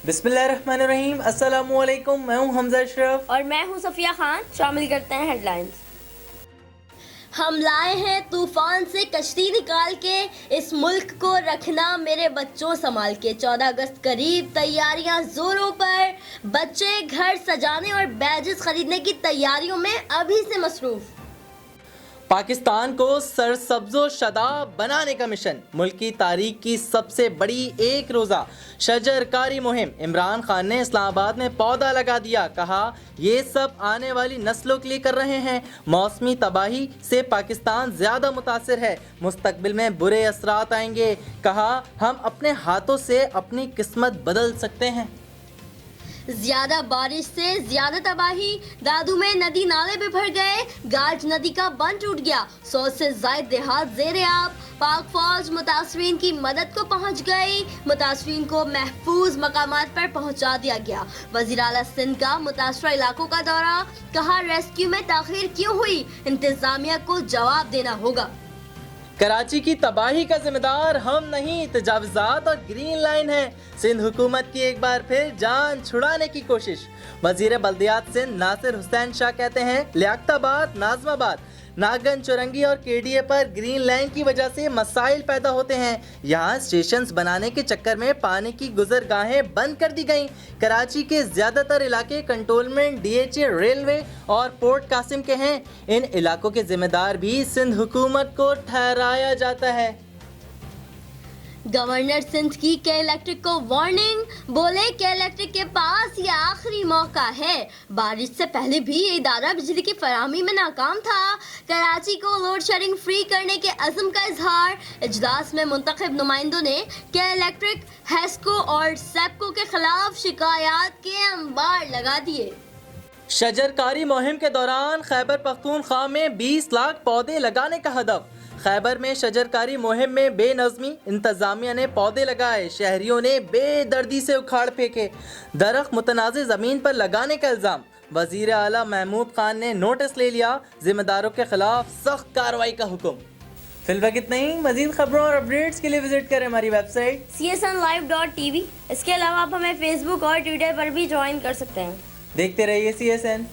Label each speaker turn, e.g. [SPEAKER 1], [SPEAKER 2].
[SPEAKER 1] बिस्मिल्लाहिर्रहमानिर्रहीम, अस्सलाम वालेकुम। मैं हूं हमजा अशरफ
[SPEAKER 2] और मैं हूं सफिया खान। शामिल करते हैं हेडलाइंस। हम लाए हैं तूफान से कश्ती निकाल के, इस मुल्क को रखना मेरे बच्चों संभाल के। 14 अगस्त करीब, तैयारियां जोरों पर, बच्चे घर सजाने और बैजेस खरीदने की तैयारियों में अभी से मसरूफ।
[SPEAKER 1] पाकिस्तान को सरसब्जो शादाब बनाने का मिशन, मुल्क की तारीख की सबसे बड़ी एक रोज़ा शजरकारी मुहिम। इमरान खान ने इस्लामाबाद में पौधा लगा दिया, कहा ये सब आने वाली नस्लों के लिए कर रहे हैं। मौसमी तबाही से पाकिस्तान ज़्यादा मुतासिर है, मुस्तकबिल में बुरे असरात आएंगे, कहा हम अपने हाथों से अपनी किस्मत बदल सकते हैं।
[SPEAKER 2] ज्यादा बारिश से ज्यादा तबाही, दादू में नदी नाले भी भर गए, गाज नदी का बंद टूट गया, 100 से ज्यादा देहात ज़ेरे आब। पाक फौज मुतासरीन की मदद को पहुंच गई, मुतासरीन को महफूज मकामात पर पहुंचा दिया गया। वज़ीर आला सिंध का मुतासरा इलाकों का दौरा, कहा रेस्क्यू में ताखीर क्यों हुई, इंतजामिया को जवाब देना होगा।
[SPEAKER 1] कराची की तबाही का जिम्मेदार हम नहीं, तजावुज़ात और ग्रीन लाइन है। सिंध हुकूमत की एक बार फिर जान छुड़ाने की कोशिश। वजीर बल्दियात सिंध नासिर हुसैन शाह कहते हैं लियाकताबाद, नाज़माबाद, नागन, चौरंगी और केडीए पर ग्रीन लाइन की वजह से मसाइल पैदा होते हैं। यहाँ स्टेशंस बनाने के चक्कर में पानी की गुजरगाहें बंद कर दी गईं। कराची के ज़्यादातर इलाके कंटोनमेंट, डीएचए, रेलवे और पोर्ट कासिम के हैं। इन इलाकों के जिम्मेदार भी सिंध हुकूमत को ठहराया जाता है।
[SPEAKER 2] गवर्नर सिंध की के इलेक्ट्रिक को वार्निंग, बोले के इलेक्ट्रिक के पास ये आखिरी मौका है। बारिश से पहले भी ये इदारा बिजली की फराहमी में नाकाम था। कराची को लोड शेडिंग फ्री करने के अज़्म का इजहार, इजलास में मुंतखब नुमाइंदों ने के इलेक्ट्रिक, हेस्को और सेप्को के खिलाफ शिकायत के अंबार लगा दिए।
[SPEAKER 1] शजरकारी मुहिम के दौरान खैबर पख्तूनख्वा में 20 लाख पौधे लगाने का हदफ। खैबर में शजरकारी मुहिम में बेनज़मी, इंतज़ामिया ने पौधे लगाए, शहरियों ने बेदर्दी से उखाड़ फेंके। दरख्त मुतनाज़ ज़मीन पर लगाने का इल्ज़ाम, वज़ीर आला महमूद खान ने नोटिस ले लिया, जिम्मेदारों के खिलाफ सख्त कार्रवाई का हुक्म। फिलहाल कितना ही। मज़ीद खबरों और अपडेट्स के लिए विजिट करें हमारी वेबसाइट
[SPEAKER 2] csnlive.tv। इसके अलावा आप हमें फेसबुक और ट्विटर पर भी ज्वाइन कर सकते हैं।
[SPEAKER 1] देखते रहिए CSN।